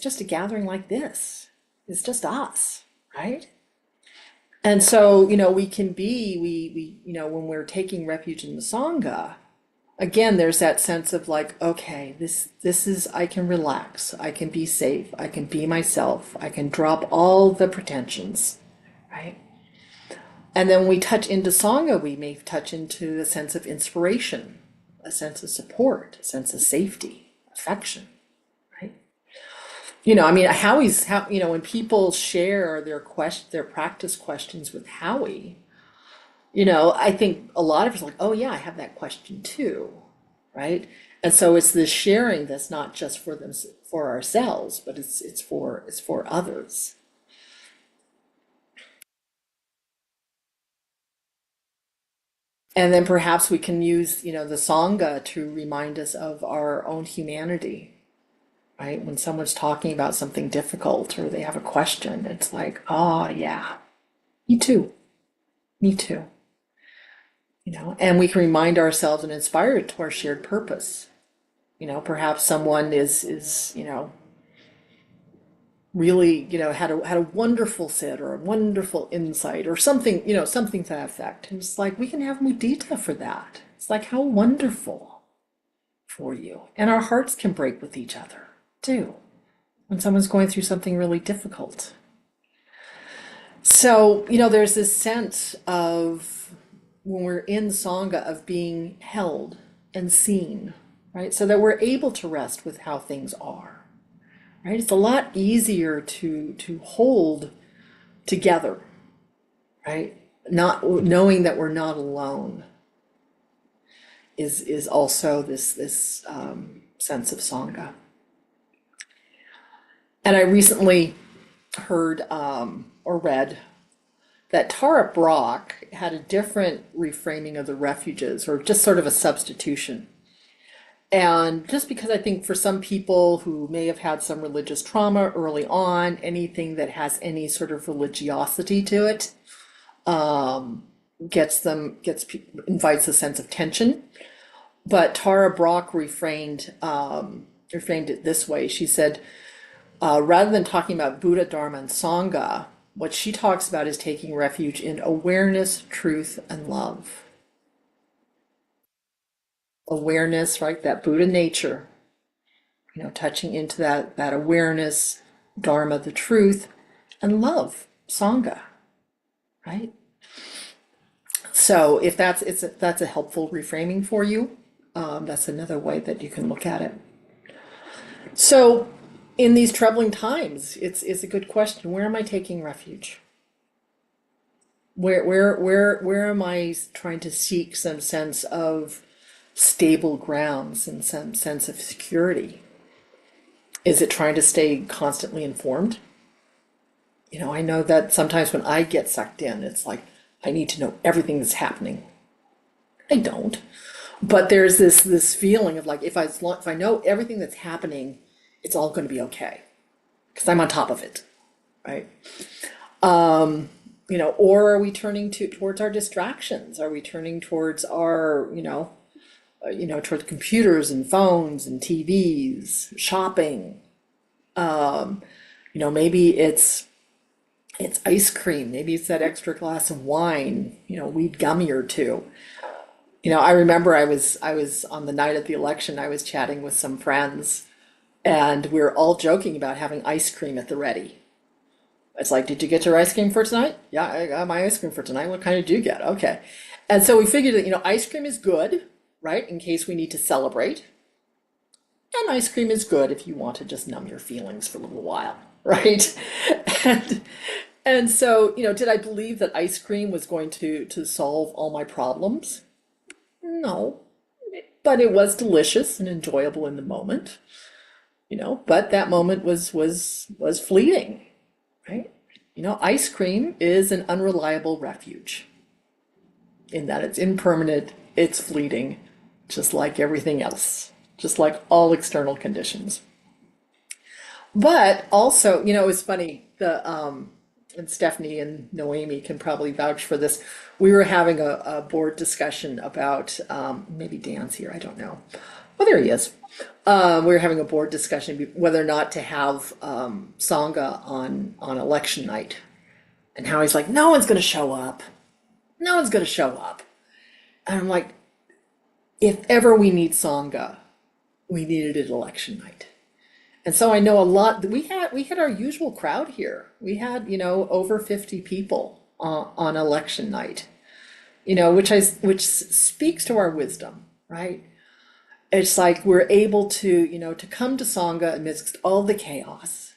[SPEAKER 2] just a gathering like this. It's just us, right? And so, we can be, when we're taking refuge in the Sangha, again, there's that sense of like, okay, this is, I can relax, I can be safe, I can be myself, I can drop all the pretensions, right? And then when we touch into Sangha, we may touch into a sense of inspiration, a sense of support, a sense of safety, affection, right? Howie's, when people share their practice questions with Howie, I think a lot of us are like, oh yeah, I have that question too, right? And so it's this sharing that's not just for ourselves, but it's for others. And then perhaps we can use, the Sangha to remind us of our own humanity, right? When someone's talking about something difficult or they have a question, it's like, oh yeah, me too, me too. And we can remind ourselves and inspire it to our shared purpose. Perhaps someone is really, had a wonderful sit or a wonderful insight or something, something to that effect. And it's like, we can have mudita for that. It's like, how wonderful for you. And our hearts can break with each other too, when someone's going through something really difficult. So, there's this sense of, when we're in Sangha, of being held and seen, right? So that we're able to rest with how things are, right? It's a lot easier to hold together, right? Not knowing that we're not alone is also this sense of Sangha. And I recently heard or read that Tara Brach had a different reframing of the refuges, or just sort of a substitution. And just because I think for some people who may have had some religious trauma early on, anything that has any sort of religiosity to it invites a sense of tension. But Tara Brach reframed it this way. She said, rather than talking about Buddha, Dharma, and Sangha, what she talks about is taking refuge in awareness, truth, and love. Awareness, right? That Buddha nature, touching into that awareness, Dharma, the truth, and love, Sangha, right? So if that's a helpful reframing for you, that's another way that you can look at it. So in these troubling times, it's a good question. Where am I taking refuge? Where am I trying to seek some sense of stable grounds and some sense of security? Is it trying to stay constantly informed? I know that sometimes when I get sucked in, it's like, I need to know everything that's happening. I don't. But there's this feeling of like, if I know everything that's happening, it's all going to be okay, because I'm on top of it, right? Or are we turning towards our distractions? Are we turning towards our, towards computers and phones and TVs, shopping? Maybe it's ice cream. Maybe it's that extra glass of wine, weed gummy or two. I remember I was on the night of the election, I was chatting with some friends, and we were all joking about having ice cream at the ready. It's like, did you get your ice cream for tonight? Yeah, I got my ice cream for tonight. What kind did you get? Okay. And so we figured that, ice cream is good, right? In case we need to celebrate. And ice cream is good if you want to just numb your feelings for a little while, right? And so, did I believe that ice cream was going to solve all my problems? No, but it was delicious and enjoyable in the moment, but that moment was fleeting, right? Ice cream is an unreliable refuge in that it's impermanent, it's fleeting, just like everything else, just like all external conditions. But also, it's funny, and Stephanie and Noemi can probably vouch for this. We were having a board discussion about, maybe Dan's here, I don't know. Well, there he is. We were having a board discussion whether or not to have Sangha on election night. And how he's like, no one's going to show up. No one's going to show up. And I'm like, if ever we need Sangha, we needed it election night. And so I know a lot, we had our usual crowd here. We had, over 50 people on election night, which speaks to our wisdom, right? It's like we're able to, to come to Sangha amidst all the chaos.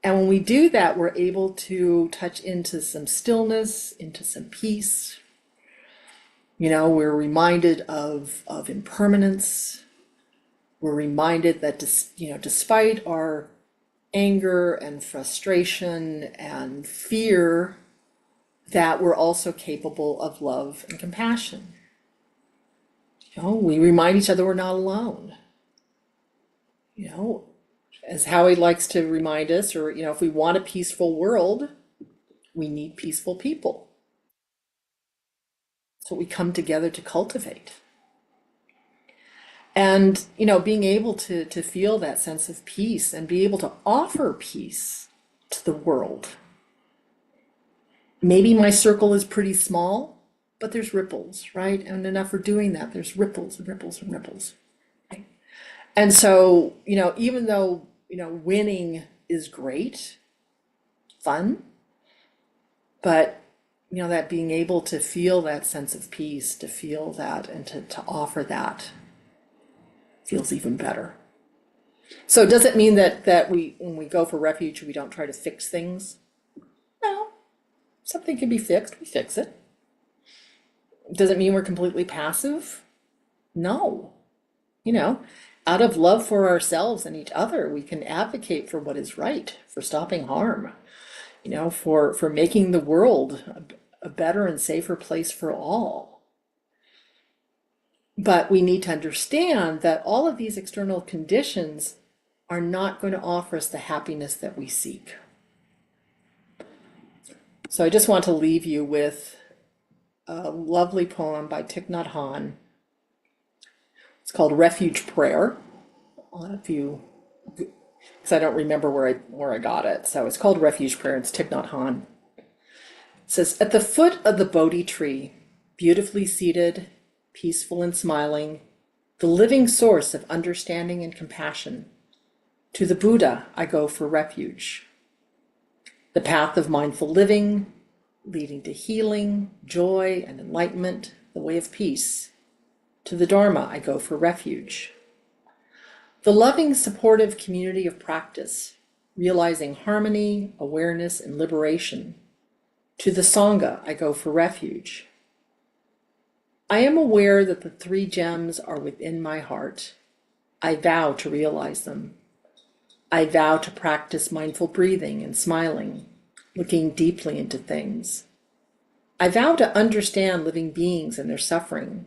[SPEAKER 2] And when we do that, we're able to touch into some stillness, into some peace. We're reminded of impermanence. We're reminded that, despite our anger and frustration and fear, that we're also capable of love and compassion. We remind each other we're not alone. As Howie likes to remind us, or, if we want a peaceful world, we need peaceful people. That's what we come together to cultivate. And, being able to feel that sense of peace and be able to offer peace to the world. Maybe my circle is pretty small, but there's ripples, right? And enough for doing that, there's ripples and ripples and ripples. Right? And so, even though, winning is great, fun, but, that being able to feel that sense of peace, to feel that and to offer that feels even better. So does it mean that when we go for refuge, we don't try to fix things? No. Something can be fixed, we fix it. Does it mean we're completely passive? No. Out of love for ourselves and each other, we can advocate for what is right, for stopping harm, for making the world a better and safer place for all. But we need to understand that all of these external conditions are not going to offer us the happiness that we seek. So I just want to leave you with a lovely poem by Thich Nhat Hanh. It's called Refuge Prayer. Because I don't remember where I got it. So it's called Refuge Prayer. It's Thich Nhat Hanh. It says, at the foot of the Bodhi tree, beautifully seated, peaceful and smiling, the living source of understanding and compassion, to the Buddha I go for refuge. The path of mindful living, leading to healing, joy, and enlightenment, the way of peace. To the Dharma I go for refuge. The loving, supportive community of practice, realizing harmony, awareness, and liberation. To the Sangha I go for refuge. I am aware that the three gems are within my heart. I vow to realize them. I vow to practice mindful breathing and smiling, looking deeply into things. I vow to understand living beings and their suffering,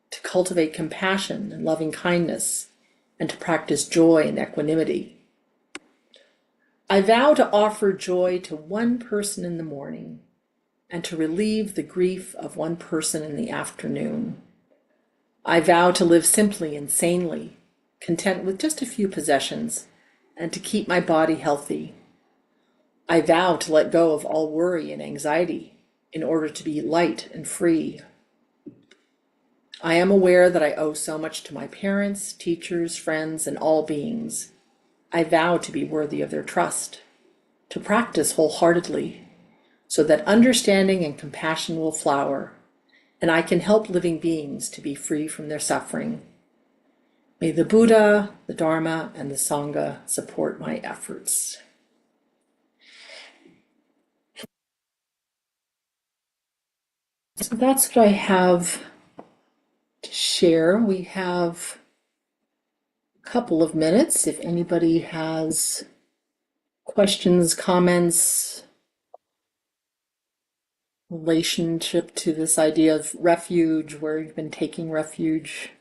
[SPEAKER 2] to cultivate compassion and loving kindness, and to practice joy and equanimity. I vow to offer joy to one person in the morning, and to relieve the grief of one person in the afternoon. I vow to live simply and sanely, content with just a few possessions, and to keep my body healthy. I vow to let go of all worry and anxiety in order to be light and free. I am aware that I owe so much to my parents, teachers, friends, and all beings. I vow to be worthy of their trust, to practice wholeheartedly, so that understanding and compassion will flower, and I can help living beings to be free from their suffering. May the Buddha, the Dharma, and the Sangha support my efforts. So that's what I have to share. We have a couple of minutes if anybody has questions, comments, relationship to this idea of refuge, where you've been taking refuge.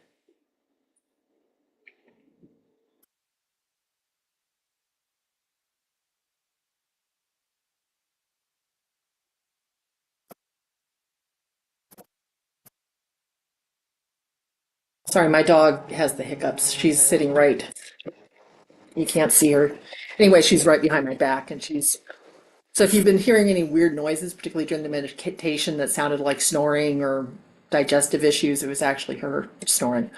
[SPEAKER 2] Sorry, my dog has the hiccups. She's sitting right. You can't see her. Anyway, she's right behind my back, and so if you've been hearing any weird noises, particularly during the meditation that sounded like snoring or digestive issues, it was actually her snoring.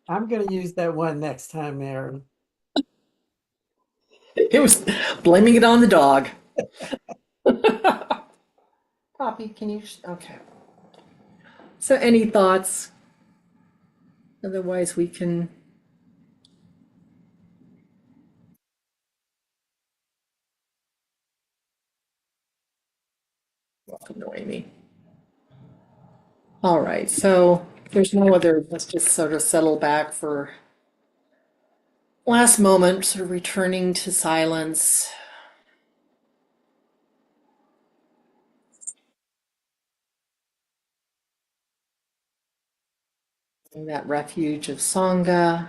[SPEAKER 1] I'm going to use that one next time, Mary.
[SPEAKER 2] It was blaming it on the dog. Poppy, can you? Okay. So any thoughts? Otherwise, we can. Welcome to Amy. All right, so there's no other, let's just sort of settle back for last moment, sort of returning to silence. that refuge of Sangha.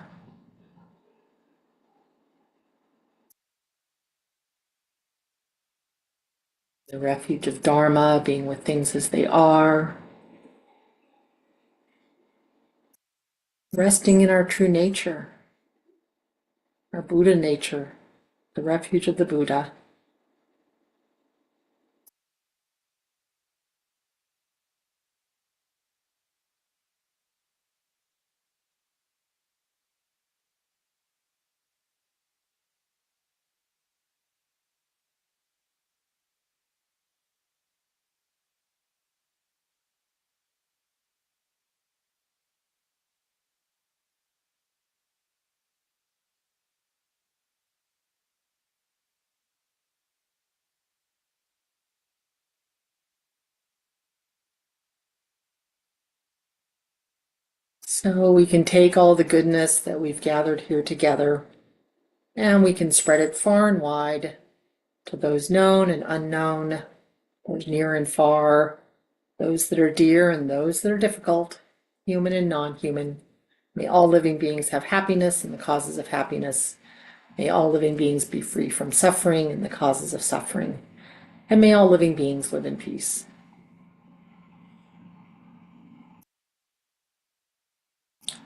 [SPEAKER 2] The refuge of Dharma, being with things as they are. Resting in our true nature, our Buddha nature, the refuge of the Buddha. So we can take all the goodness that we've gathered here together and we can spread it far and wide to those known and unknown, those near and far, those that are dear and those that are difficult, human and non-human. May all living beings have happiness and the causes of happiness. May all living beings be free from suffering and the causes of suffering. And may all living beings live in peace.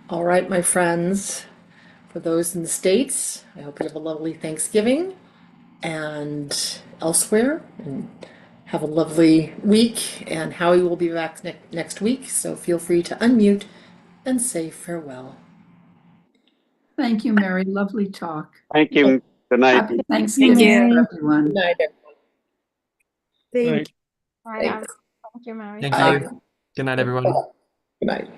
[SPEAKER 2] All right, my friends, for those in the States, I hope you have a lovely Thanksgiving and elsewhere, and have a lovely week. And Howie will be back next week, so feel free to unmute and say farewell.
[SPEAKER 11] Thank you, Mary. Lovely talk.
[SPEAKER 3] Thank you. Good night.
[SPEAKER 11] Happy Thanksgiving,
[SPEAKER 6] you.
[SPEAKER 11] everyone.
[SPEAKER 2] Good night, everyone.
[SPEAKER 5] Right.
[SPEAKER 2] Thanks.
[SPEAKER 4] Thank you, Mary.
[SPEAKER 7] Thank
[SPEAKER 2] Bye.
[SPEAKER 7] you. Good night, everyone.
[SPEAKER 2] Good night.